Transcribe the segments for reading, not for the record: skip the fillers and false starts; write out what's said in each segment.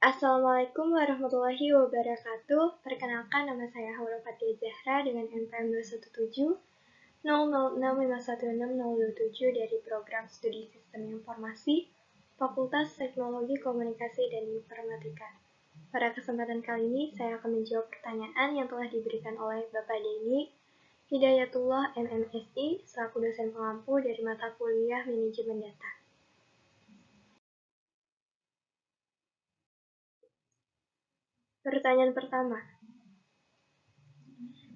Assalamualaikum warahmatullahi wabarakatuh. Perkenalkan, nama saya Haura Fathia Zahra dengan NPM 217 dari Program Studi Sistem Informasi, Fakultas Teknologi Komunikasi dan Informatika. Pada kesempatan kali ini, saya akan menjawab pertanyaan yang telah diberikan oleh Bapak Denny Hidayatullah MMSI selaku dosen pengampu dari mata kuliah Manajemen Data. Pertanyaan pertama.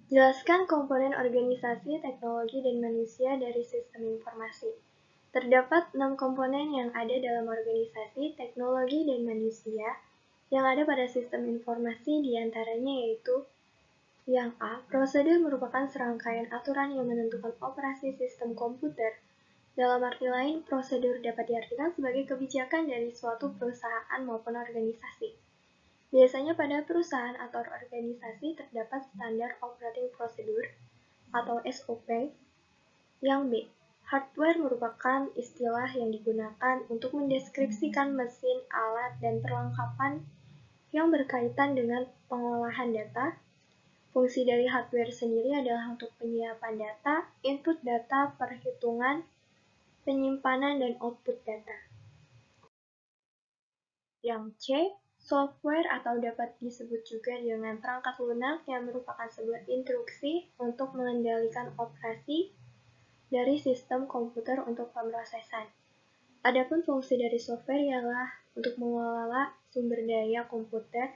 Jelaskan komponen organisasi, teknologi, dan manusia dari sistem informasi. Terdapat 6 komponen yang ada dalam organisasi, teknologi, dan manusia yang ada pada sistem informasi, diantaranya yaitu yang A. Prosedur merupakan serangkaian aturan yang menentukan operasi sistem komputer. Dalam arti lain, prosedur dapat diartikan sebagai kebijakan dari suatu perusahaan maupun organisasi. Biasanya pada perusahaan atau organisasi terdapat standar operating procedure atau SOP. Yang B. Hardware merupakan istilah yang digunakan untuk mendeskripsikan mesin, alat, dan perlengkapan yang berkaitan dengan pengolahan data. Fungsi dari hardware sendiri adalah untuk penyiapan data, input data, perhitungan, penyimpanan, dan output data. Yang C. Software atau dapat disebut juga dengan perangkat lunak yang merupakan sebuah instruksi untuk mengendalikan operasi dari sistem komputer untuk pemrosesan. Adapun fungsi dari software ialah untuk mengelola sumber daya komputer,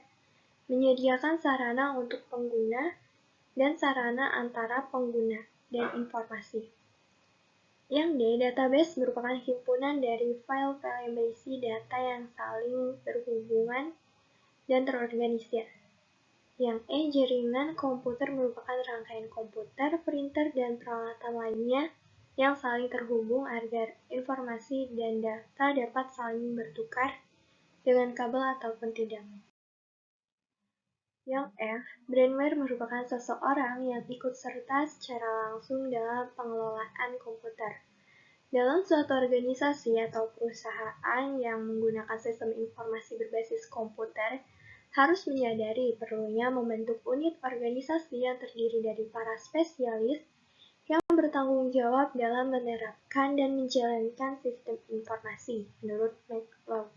menyediakan sarana untuk pengguna, dan sarana antara pengguna dan informasi. Yang D. Database merupakan himpunan dari file-file yang berisi data yang saling berhubungan dan terorganisir. Yang E. Jaringan komputer merupakan rangkaian komputer, printer, dan peralatan lainnya yang saling terhubung agar informasi dan data dapat saling bertukar dengan kabel ataupun tidak. Yang F. Brainware merupakan seseorang yang ikut serta secara langsung dalam pengelolaan komputer. Dalam suatu organisasi atau perusahaan yang menggunakan sistem informasi berbasis komputer, harus menyadari perlunya membentuk unit organisasi yang terdiri dari para spesialis yang bertanggung jawab dalam menerapkan dan menjalankan sistem informasi, menurut McLeod.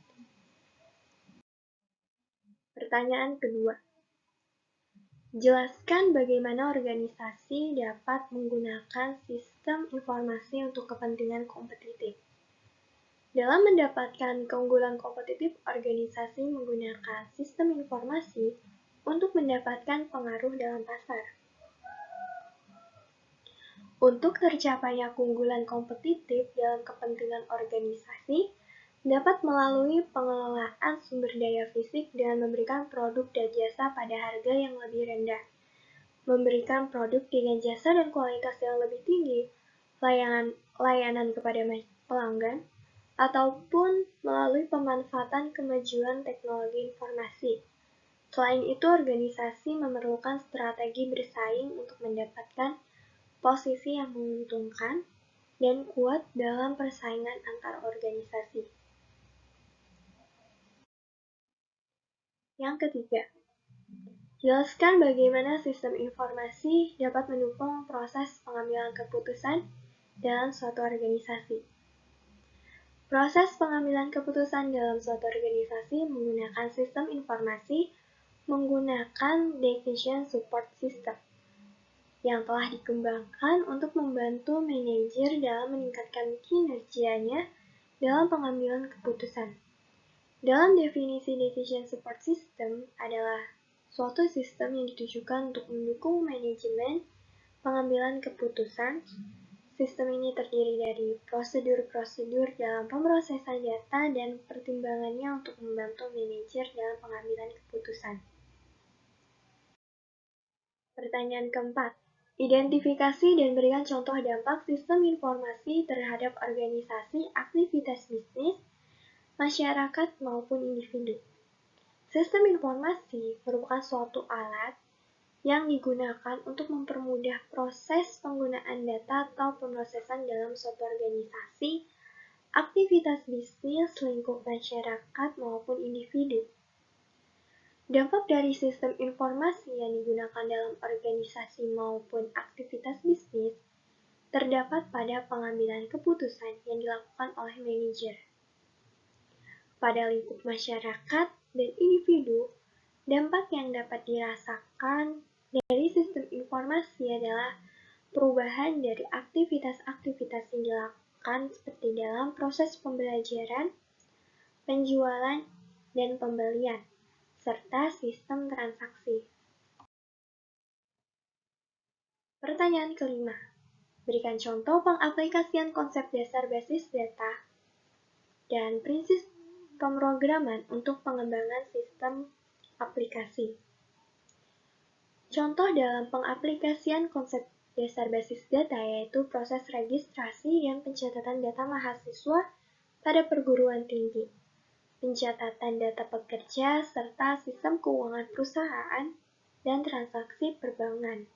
Pertanyaan kedua. Jelaskan bagaimana organisasi dapat menggunakan sistem informasi untuk kepentingan kompetitif. Dalam mendapatkan keunggulan kompetitif, organisasi menggunakan sistem informasi untuk mendapatkan pengaruh dalam pasar. Untuk tercapainya keunggulan kompetitif dalam kepentingan organisasi, dapat melalui pengelolaan sumber daya fisik dengan memberikan produk dan jasa pada harga yang lebih rendah, memberikan produk dengan jasa dan kualitas yang lebih tinggi, layanan kepada pelanggan, ataupun melalui pemanfaatan kemajuan teknologi informasi. Selain itu, organisasi memerlukan strategi bersaing untuk mendapatkan posisi yang menguntungkan dan kuat dalam persaingan antar organisasi. Yang ketiga, jelaskan bagaimana sistem informasi dapat mendukung proses pengambilan keputusan dalam suatu organisasi. Proses pengambilan keputusan dalam suatu organisasi menggunakan sistem informasi menggunakan decision support system yang telah dikembangkan untuk membantu manajer dalam meningkatkan kinerjanya dalam pengambilan keputusan. Dalam definisi decision support system adalah suatu sistem yang ditujukan untuk mendukung manajemen pengambilan keputusan. Sistem ini terdiri dari prosedur-prosedur dalam pemrosesan data dan pertimbangannya untuk membantu manajer dalam pengambilan keputusan. Pertanyaan keempat. Identifikasi dan berikan contoh dampak sistem informasi terhadap organisasi, aktivitas bisnis, masyarakat, maupun individu. Sistem informasi merupakan suatu alat yang digunakan untuk mempermudah proses penggunaan data atau pemrosesan dalam suatu organisasi, aktivitas bisnis, lingkup masyarakat, maupun individu. Dampak dari sistem informasi yang digunakan dalam organisasi maupun aktivitas bisnis terdapat pada pengambilan keputusan yang dilakukan oleh manajer. Pada lingkup masyarakat dan individu, dampak yang dapat dirasakan dari sistem informasi adalah perubahan dari aktivitas-aktivitas yang dilakukan seperti dalam proses pembelajaran, penjualan, dan pembelian, serta sistem transaksi. Pertanyaan kelima, berikan contoh pengaplikasian konsep dasar basis data dan prinsip pemrograman untuk pengembangan sistem aplikasi. Contoh dalam pengaplikasian konsep dasar basis data yaitu proses registrasi dan pencatatan data mahasiswa pada perguruan tinggi, pencatatan data pekerja, serta sistem keuangan perusahaan dan transaksi perbankan.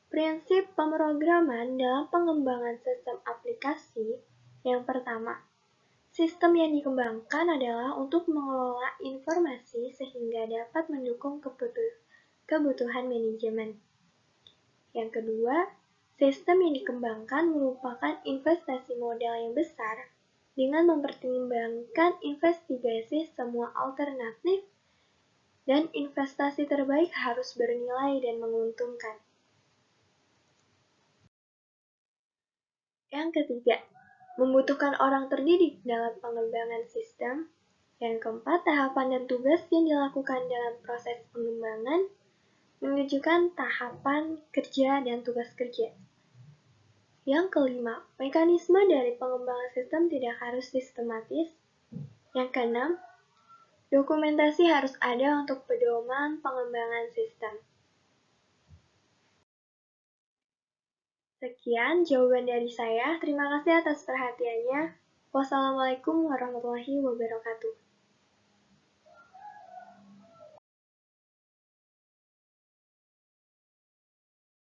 Prinsip pemrograman dalam pengembangan sistem aplikasi yang pertama, sistem yang dikembangkan adalah untuk mengelola informasi sehingga dapat mendukung kebutuhan manajemen. Yang kedua, sistem yang dikembangkan merupakan investasi modal yang besar dengan mempertimbangkan investigasi semua alternatif dan investasi terbaik harus bernilai dan menguntungkan. Yang ketiga, membutuhkan orang terdidik dalam pengembangan sistem. Yang keempat, tahapan dan tugas yang dilakukan dalam proses pengembangan menunjukkan tahapan kerja dan tugas kerja. Yang kelima, mekanisme dari pengembangan sistem tidak harus sistematis. Yang keenam, dokumentasi harus ada untuk pedoman pengembangan sistem. Sekian jawaban dari saya. Terima kasih atas perhatiannya. Wassalamualaikum warahmatullahi wabarakatuh.